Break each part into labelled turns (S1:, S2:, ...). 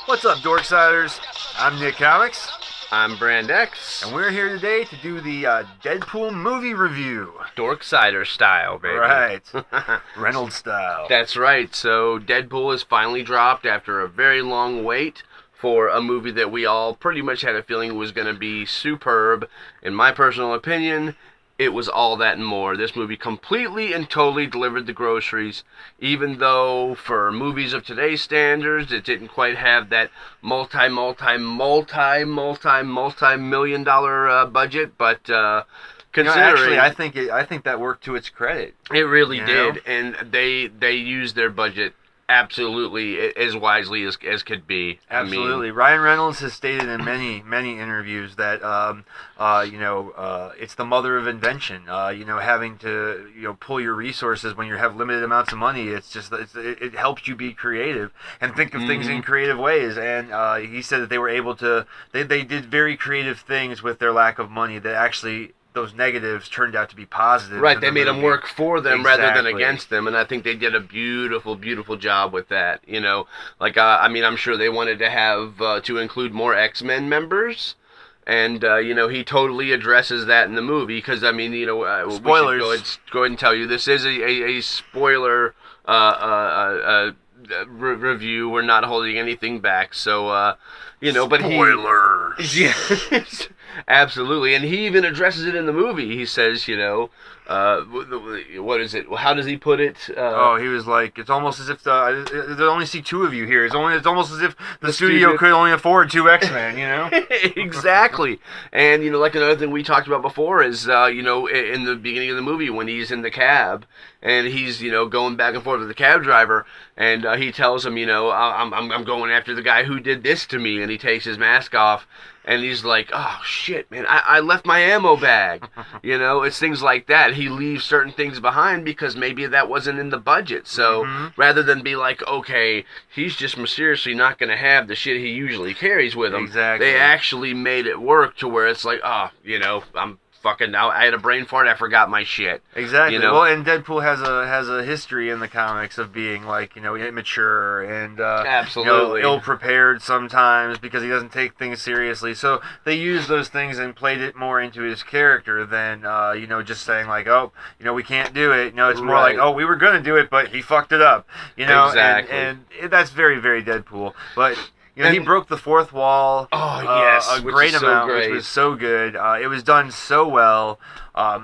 S1: What's up, Dorksiders? I'm Nick Comics,
S2: I'm Brand X.
S1: and we're here today to do the Deadpool movie review.
S2: Dorksider style, baby.
S1: Right. Reynolds style.
S2: That's right. So Deadpool is finally dropped after a very long wait for a movie that we all pretty much had a feeling was going to be superb. In my personal opinion, it was all that and more. This movie completely and totally delivered the groceries, even though for movies of today's standards, it didn't quite have that multi-million dollar budget. But considering,
S1: actually, I think that worked to its credit.
S2: it really
S1: You
S2: did,
S1: know?
S2: and they used their budget absolutely as wisely as could be.
S1: Absolutely. Ryan Reynolds has stated in many interviews that it's the mother of invention. Having to pull your resources when you have limited amounts of money. It helps you be creative and think of things in creative ways. And he said that they were able to. They did very creative things with their lack of money that actually. Those negatives turned out to be positive.
S2: Right, they made them work for them rather than
S1: Exactly.
S2: against them, and I think they did a beautiful job with that. I'm sure they wanted to have to include more X-Men members, and he totally addresses that in the movie because
S1: Spoilers.
S2: We should go ahead and tell you this is a spoiler review. We're not holding anything back, so but
S1: Spoilers.
S2: Yes, absolutely, and he even addresses it in the movie. He says, what is it? How does he put it?
S1: He was like, it's almost as if they only see two of you here. It's almost as if the studio could only afford two X-Men.
S2: Exactly. And like another thing we talked about before is in the beginning of the movie when he's in the cab and he's going back and forth with the cab driver, and he tells him, I'm going after the guy who did this to me, and he takes his mask off. And he's like, oh, shit, man, I left my ammo bag. It's things like that. He leaves certain things behind because maybe that wasn't in the budget. So rather than be like, okay, he's just mysteriously not going to have the shit he usually carries with him,
S1: Exactly.
S2: they actually made it work to where it's like, I'm fucking out. I had a brain fart. I forgot my shit.
S1: Exactly. Well, and Deadpool has a history in the comics of being like immature and
S2: Absolutely.
S1: ill prepared sometimes because he doesn't take things seriously. So they used those things and played it more into his character than just saying like, oh, we can't do it. It's more
S2: Right.
S1: like, oh, we were gonna do it, but he fucked it up.
S2: Exactly.
S1: And that's very very Deadpool. But he broke the fourth wall.
S2: Oh, yes,
S1: a
S2: which
S1: great
S2: is so
S1: amount,
S2: great.
S1: which was so good. It was done so well.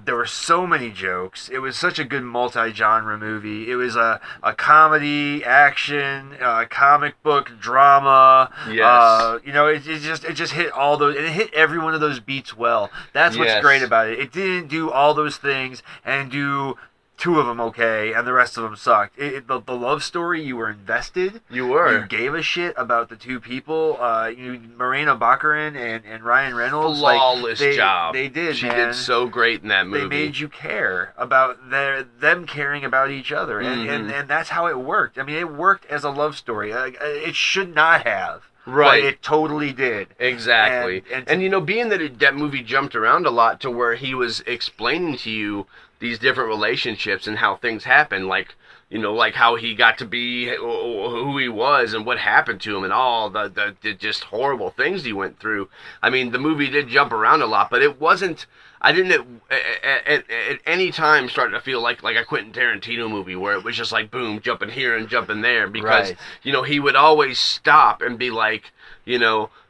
S1: There were so many jokes. It was such a good multi-genre movie. It was a comedy, action, comic book, drama.
S2: Yes.
S1: It just hit all those. It hit every one of those beats well. That's what's
S2: Yes.
S1: great about it. It didn't do all those things and do two of them okay, and the rest of them sucked. The love story, you were invested.
S2: You were.
S1: You gave a shit about the two people. Morena Baccarin and Ryan Reynolds.
S2: Flawless job.
S1: They did,
S2: She
S1: man.
S2: did so great in that movie.
S1: They made you care about them caring about each other, and that's how it worked. I mean, it worked as a love story. It should not have.
S2: Right.
S1: But it totally did.
S2: Exactly. And being that that movie jumped around a lot to where he was explaining to you these different relationships and how things happen, like how he got to be who he was and what happened to him and all the just horrible things he went through. I mean, the movie did jump around a lot, but it wasn't. I didn't at any time start to feel like a Quentin Tarantino movie where it was just like boom, jumping here and jumping there because
S1: Right.
S2: He would always stop and be like,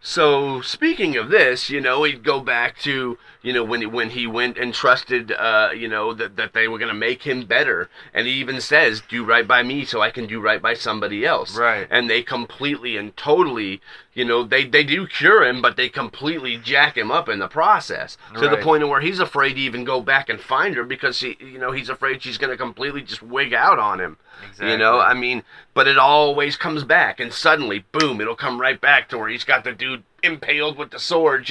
S2: so speaking of this, he'd go back to when he went and trusted that they were going to make him better, and he even says, do right by me so I can do right by somebody else.
S1: Right.
S2: And they completely and totally they do cure him, but they completely jack him up in the process to the
S1: Right.
S2: point of where he's afraid to even go back and find her because he's afraid she's going to completely just wig out on him.
S1: Exactly.
S2: But it always comes back, and suddenly, boom, it'll come right back to where he's got the dude impaled with the swords,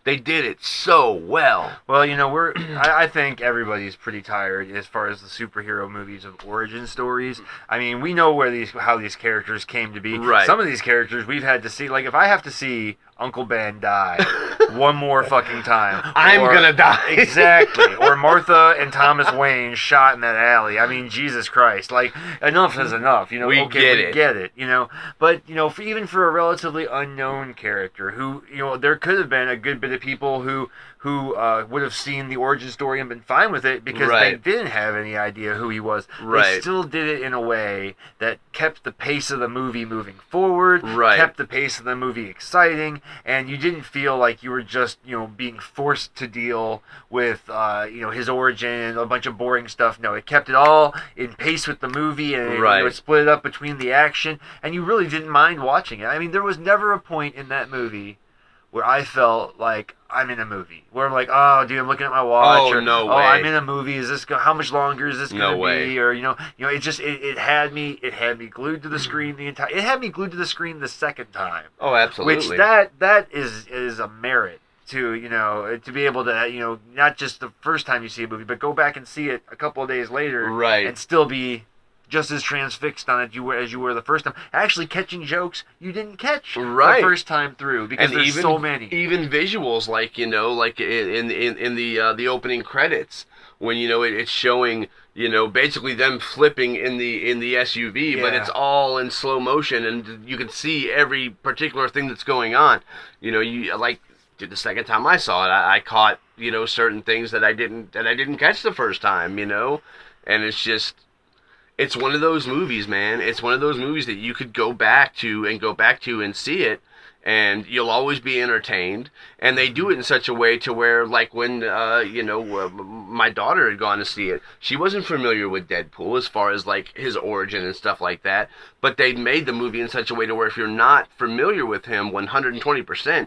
S2: they did it so well.
S1: Well, I think everybody's pretty tired as far as the superhero movies of origin stories. I mean, we know how these characters came to be.
S2: Right.
S1: Some of these characters we've had to see. Like, if I have to see Uncle Ben die one more fucking time.
S2: I'm gonna die.
S1: Exactly. Or Martha and Thomas Wayne shot in that alley. I mean, Jesus Christ. Like, enough is enough. You know,
S2: We
S1: get it. You know, but you know, even for a relatively unknown character, who, you know, there could have been a good bit of people who would have seen the origin story and been fine with it because they didn't have any idea who he was. They still did it in a way that kept the pace of the movie moving forward, kept the pace of the movie exciting, and you didn't feel like you were just, you know, being forced to deal with, you know, his origin and a bunch of boring stuff. No, it kept it all in pace with the movie, and you know, it split it up between the action, and you really didn't mind watching it. I mean, there was never a point in that movie where I felt like I'm in a movie. Where I'm like, oh, dude, I'm looking at my watch.
S2: Oh,
S1: or,
S2: no way.
S1: I'm in a movie. Is this how much longer is this going to be? Or you know, it just it had me glued to the screen the entire. It had me glued to the screen the second time.
S2: Oh, absolutely.
S1: Which that is a merit to, you know, to be able to, you know, not just the first time you see a movie, but go back and see it a couple of days later, and still be just as transfixed on it as you were the first time. Actually catching jokes you didn't catch the first time through because there's so many.
S2: Even visuals, like, you know, like in the opening credits when, you know, it's showing, you know, basically them flipping in the SUV, but it's all in slow motion and you can see every particular thing that's going on. You know, you like the second time I saw it, I caught, you know, certain things that I didn't catch the first time, you know, and it's just. It's one of those movies, man. It's one of those movies that you could go back to and see it, and you'll always be entertained. And they do it in such a way to where, like, when, you know, my daughter had gone to see it, she wasn't familiar with Deadpool as far as, like, his origin and stuff like that. But they made the movie in such a way to where if you're not familiar with him 120%,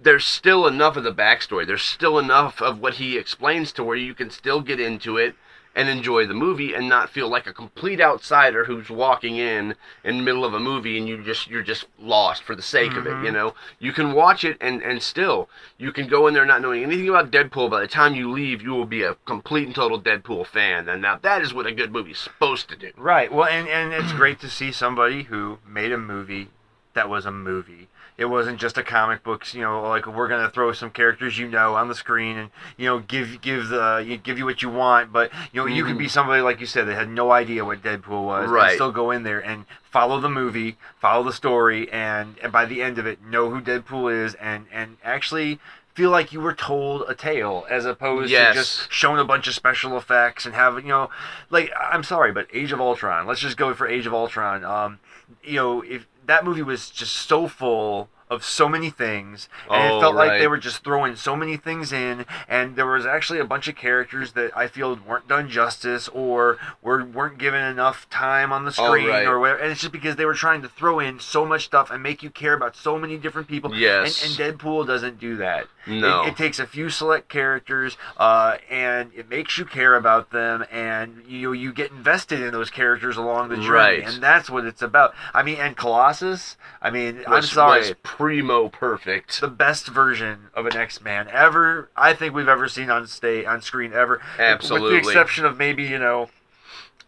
S2: there's still enough of the backstory. There's still enough of what he explains to where you can still get into it and enjoy the movie and not feel like a complete outsider who's walking in the middle of a movie and you're just lost for the sake of it, you know? You can watch it and still, you can go in there not knowing anything about Deadpool. By the time you leave, you will be a complete and total Deadpool fan. And now that is what a good movie's supposed to do.
S1: Right. Well, and it's great to see somebody who made a movie that was a movie. It wasn't just a comic books, you know, like we're gonna throw some characters you know on the screen and, you know, give you what you want, but you know, you could be somebody like you said that had no idea what Deadpool was, and still go in there and follow the movie, follow the story, and by the end of it know who Deadpool is and actually feel like you were told a tale as opposed to just showing a bunch of special effects and have, you know, like, I'm sorry, but Age of Ultron, let's just go for Age of Ultron. You know, if that movie was just so full of so many things, and it felt like they were just throwing so many things in, and there was actually a bunch of characters that I feel weren't done justice or weren't given enough time on the screen or whatever, and it's just because they were trying to throw in so much stuff and make you care about so many different people. And Deadpool doesn't do that.
S2: No.
S1: It takes a few select characters, and it makes you care about them, and you get invested in those characters along the journey, and that's what it's about. I mean, and Colossus, I mean, I'm sorry,
S2: was primo perfect.
S1: The best version of an X-Man ever, I think we've ever seen on screen ever.
S2: Absolutely.
S1: With the exception of maybe, you know,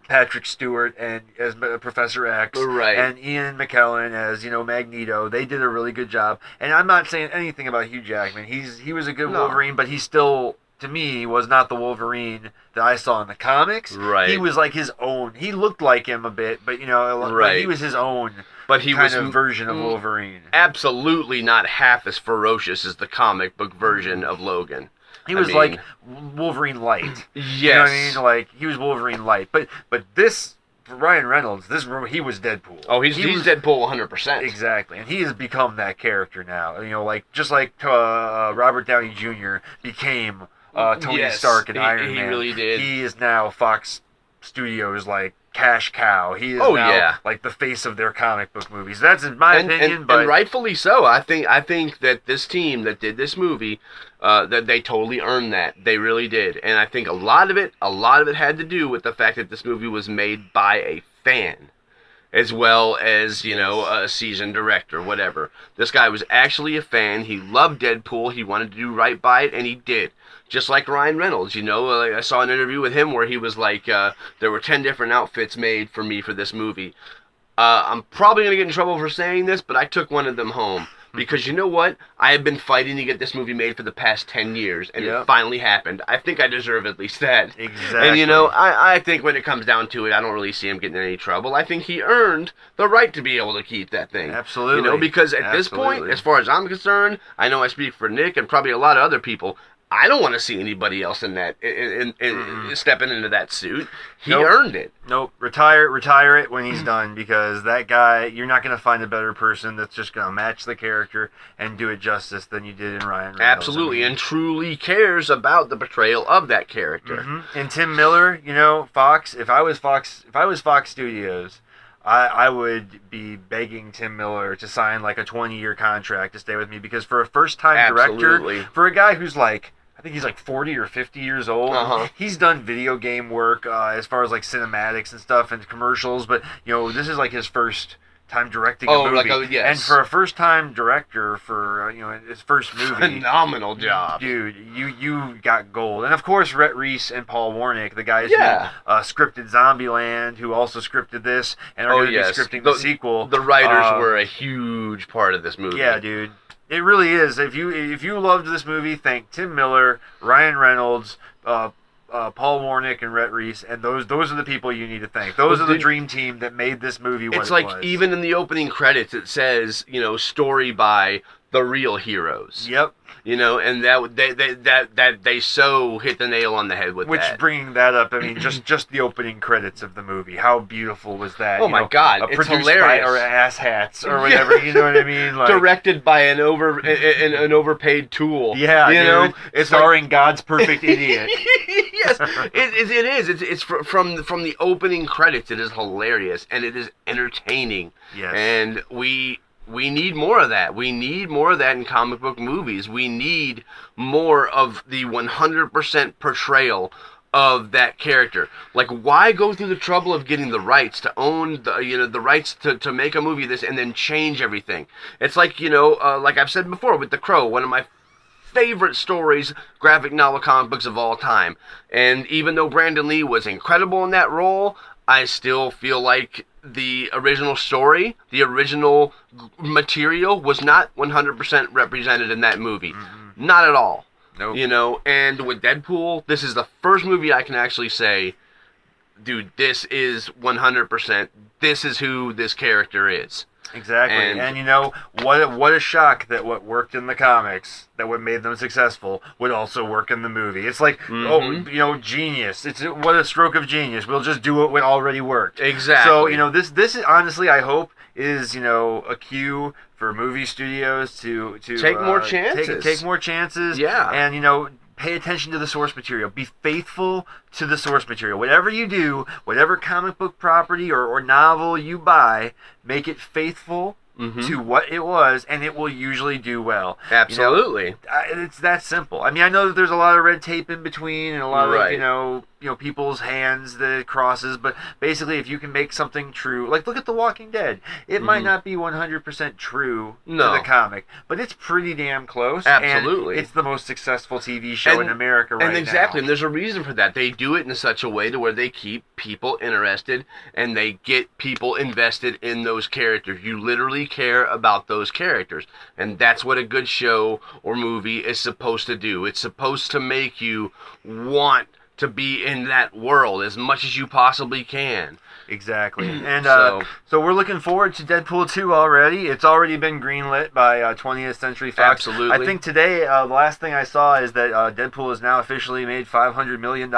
S1: Patrick Stewart and as Professor X, and Ian McKellen as, you know, Magneto. They did a really good job. And I'm not saying anything about Hugh Jackman. He was a good Wolverine, but he still, to me, was not the Wolverine that I saw in the comics. He was like his own. He looked like him a bit, but, you know, he was his own. But he was a version of Wolverine.
S2: Absolutely not half as ferocious as the comic book version of Logan.
S1: He was like Wolverine Light. You know what I mean? Like, he was Wolverine Light. But this, for Ryan Reynolds, he was Deadpool.
S2: Oh, he's Deadpool 100%.
S1: Exactly. And he has become that character now. You know, like, just like Robert Downey Jr. became Tony Stark and Iron Man.
S2: He really did.
S1: He is now Fox Studios, like, cash cow. He is now like the face of their comic book movies. That's in my opinion, but
S2: and rightfully so. I think that this team that did this movie, that they totally earned that. They really did. And I think a lot of it had to do with the fact that this movie was made by a fan, as well as, you know, a seasoned director, whatever. This guy was actually a fan. He loved Deadpool. He wanted to do right by it, and he did. Just like Ryan Reynolds, you know, I saw an interview with him where he was like, there were 10 different outfits made for me for this movie. I'm probably going to get in trouble for saying this, but I took one of them home. because you know what? I have been fighting to get this movie made for the past 10 years, and
S1: Yep.
S2: it finally happened. I think I deserve at least that.
S1: Exactly.
S2: And, you know, I think when it comes down to it, I don't really see him getting in any trouble. I think he earned the right to be able to keep that thing.
S1: Absolutely.
S2: You know, because at this point, as far as I'm concerned, I know I speak for Nick and probably a lot of other people, I don't want to see anybody else in that stepping into that suit. He earned it.
S1: Nope. Retire it when he's done, because that guy, you're not going to find a better person that's just going to match the character and do it justice than you did in Ryan Reynolds.
S2: Absolutely, and truly cares about the portrayal of that character.
S1: And Tim Miller, you know, Fox. If I was Fox Studios, I would be begging Tim Miller to sign like a 20-year contract to stay with me, because for a first-time director, for a guy who's like, I think he's like 40 or 50 years old. He's done video game work as far as like cinematics and stuff and commercials, but you know, this is like his first time directing a movie.
S2: Yes.
S1: And for a first-time director, for you know, his first movie,
S2: phenomenal job,
S1: dude. You got gold. And of course, Rhett Reese and Paul Warnick, the guys who scripted Zombieland, who also scripted this and are going to be scripting the sequel.
S2: The writers were a huge part of this movie.
S1: Yeah, dude. It really is. If you loved this movie, thank Tim Miller, Ryan Reynolds, Paul Warnick, and Rhett Reese, and those are the people you need to thank. Those are the dream team that made this movie what it was.
S2: It's like even in the opening credits, it says, you know, story by the real heroes.
S1: Yep.
S2: You know, and that they so hit the nail on the head with that.
S1: Which, bringing that up, I mean, just the opening credits of the movie. How beautiful was that?
S2: Oh my God, it's hilarious.
S1: Or Ass Hats or whatever. You know what I mean? Like,
S2: directed by an overpaid tool.
S1: Yeah,
S2: you know,
S1: it's starring God's Perfect Idiot.
S2: Yes, it is. It's from the opening credits. It is hilarious and it is entertaining.
S1: Yes,
S2: and we need more of that. We need more of that in comic book movies. We need more of the 100% portrayal of that character. Like, why go through the trouble of getting the rights to own the rights to make a movie of this and then change everything? It's like, you know, like I've said before with The Crow, one of my favorite stories, graphic novel comic books of all time. And even though Brandon Lee was incredible in that role, I still feel like the original story, the original material was not 100% represented in that movie. Not at all.
S1: Nope.
S2: You know, and with Deadpool, this is the first movie I can actually say, dude, this is 100%, this is who this character is.
S1: Exactly. And you know, what a shock that what worked in the comics, that what made them successful, would also work in the movie. It's like, oh, you know, genius. It's what a stroke of genius. We'll just do what already worked.
S2: Exactly.
S1: So, you know, this is honestly, I hope, is, you know, a cue for movie studios to
S2: take more chances.
S1: Take more chances.
S2: Yeah.
S1: And, you know, pay attention to the source material. Be faithful to the source material. Whatever you do, whatever comic book property or novel you buy, make it faithful to what it was, and it will usually do well.
S2: Absolutely.
S1: You know, it's that simple. I mean, I know that there's a lot of red tape in between and a lot of, you know, people's hands that it crosses, but basically if you can make something true, like look at The Walking Dead. It might not be 100% true to the comic, but it's pretty damn close.
S2: Absolutely.
S1: And it's the most successful TV show in America right now.
S2: And exactly, and there's a reason for that. They do it in such a way to where they keep people interested and they get people invested in those characters. You literally care about those characters, and that's what a good show or movie is supposed to do. It's supposed to make you want to be in that world as much as you possibly can.
S1: Exactly. And so we're looking forward to Deadpool 2 already. It's already been greenlit by 20th Century Fox.
S2: Absolutely.
S1: I think today, the last thing I saw is that Deadpool has now officially made $500 million,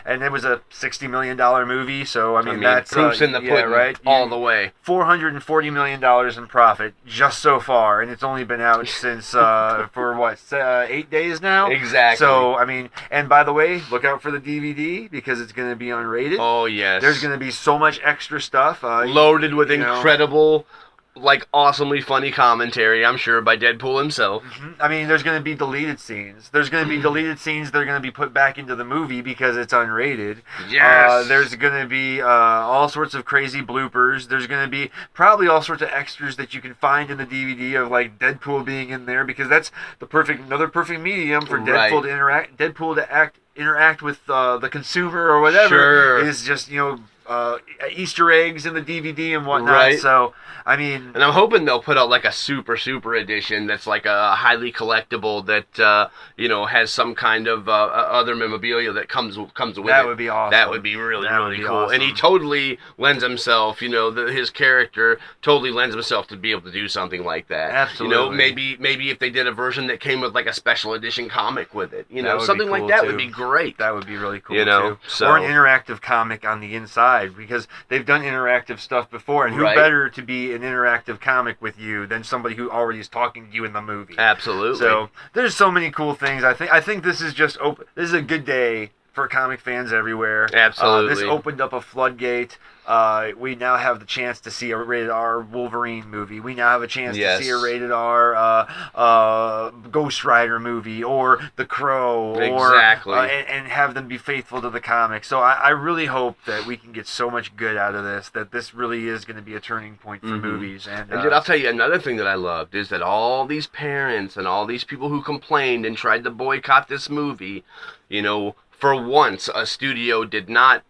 S1: and it was a $60 million movie, so I mean that's...
S2: proof's in the pudding, right? All the way.
S1: $440 million in profit just so far, and it's only been out since, for what, 8 days now?
S2: Exactly.
S1: So, I mean, and by the way, look out for the DVD, because it's going to be unrated.
S2: Oh, yes.
S1: There's going to be so much extra stuff.
S2: Loaded with incredible, like, awesomely funny commentary, I'm sure, by Deadpool himself.
S1: I mean, there's going to be deleted scenes. There's going to be deleted scenes that are going to be put back into the movie because it's unrated.
S2: Yes.
S1: There's going to be all sorts of crazy bloopers. There's going to be probably all sorts of extras that you can find in the DVD of, like, Deadpool being in there, because that's another perfect medium for Deadpool to interact with the consumer or whatever.
S2: Sure.
S1: Is just, you know, Easter eggs in the DVD and whatnot.
S2: Right.
S1: So, I mean,
S2: and I'm hoping they'll put out like a super edition that's like a highly collectible that has some kind of other memorabilia that comes with it.
S1: That would be awesome.
S2: That would be really cool.
S1: Awesome.
S2: And he totally lends himself. His character totally lends himself to be able to do something like that.
S1: Absolutely.
S2: Maybe if they did a version that came with like a special edition comic with it, something
S1: cool
S2: like that
S1: too.
S2: would be great.
S1: That would be really cool
S2: too.
S1: Or an interactive comic on the inside, because they've done interactive stuff before, and who better to be an interactive comic with you than somebody who already is talking to you in the movie.
S2: Absolutely.
S1: So there's so many cool things. I think this is just this is a good day for comic fans everywhere.
S2: Absolutely.
S1: This opened up a floodgate. We now have the chance to see a rated R Wolverine movie. We now have a chance to see a rated R Ghost Rider movie, or The Crow,
S2: exactly.
S1: and have them be faithful to the comics. So I really hope that we can get so much good out of this, that this really is going to be a turning point for movies. And
S2: dude, I'll tell you another thing that I loved is that all these parents and all these people who complained and tried to boycott this movie, for once a studio did not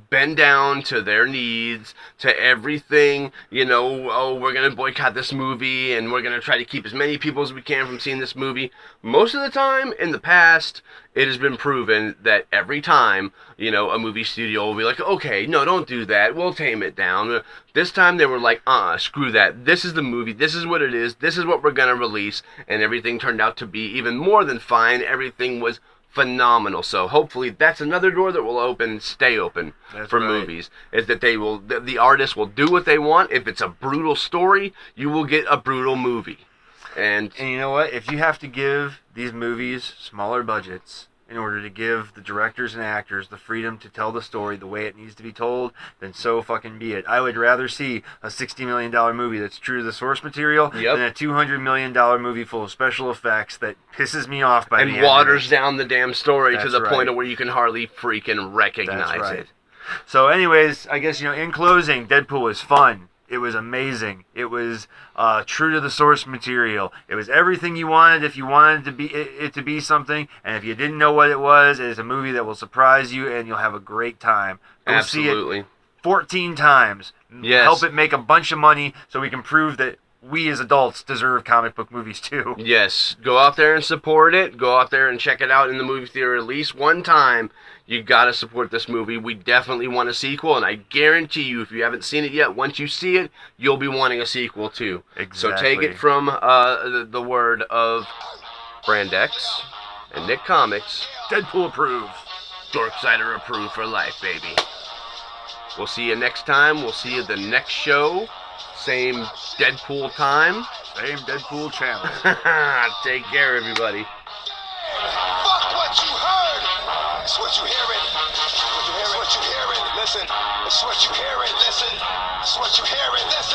S2: bend down to their needs, to everything, we're going to boycott this movie and we're going to try to keep as many people as we can from seeing this movie. Most of the time in the past, it has been proven that every time, a movie studio will be like, okay, no, don't do that, we'll tame it down. This time they were like, screw that, this is the movie, this is what it is, this is what we're going to release, and everything turned out to be even more than fine. Everything was phenomenal. So hopefully that's another door that will stay open for movies, is that the artists will do what they want. If it's a brutal story, you will get a brutal movie. And
S1: you know what? If you have to give these movies smaller budgets in order to give the directors and actors the freedom to tell the story the way it needs to be told, then so fucking be it. I would rather see a $60 million movie that's true to the source material than a $200 million movie full of special effects that pisses me off by the end.
S2: And waters down the damn story to the
S1: right.
S2: point of where you can hardly freaking recognize it.
S1: So anyways, I guess, in closing, Deadpool was fun. It was amazing. It was true to the source material. It was everything you wanted if you wanted it to be something. And if you didn't know what it is a movie that will surprise you and you'll have a great time. Go
S2: Absolutely.
S1: see it 14 times.
S2: Yes.
S1: Help it make a bunch of money so we can prove that we as adults deserve comic book movies too.
S2: Yes. Go out there and support it. Go out there and check it out in the movie theater at least one time. You gotta support this movie. We definitely want a sequel, and I guarantee you, if you haven't seen it yet, once you see it, you'll be wanting a sequel too.
S1: Exactly.
S2: So take it from the word of Brand X and Nick Comics.
S1: Deadpool approved.
S2: Dorksider approved for life, baby. We'll see you next time. We'll see you the next show. Same Deadpool time.
S1: Same Deadpool channel.
S2: Take care, everybody.
S3: Fuck what you heard. It's what you hearing. It's what you hearing. Listen. It's what you hearing. Listen. It's what you hearing. Listen.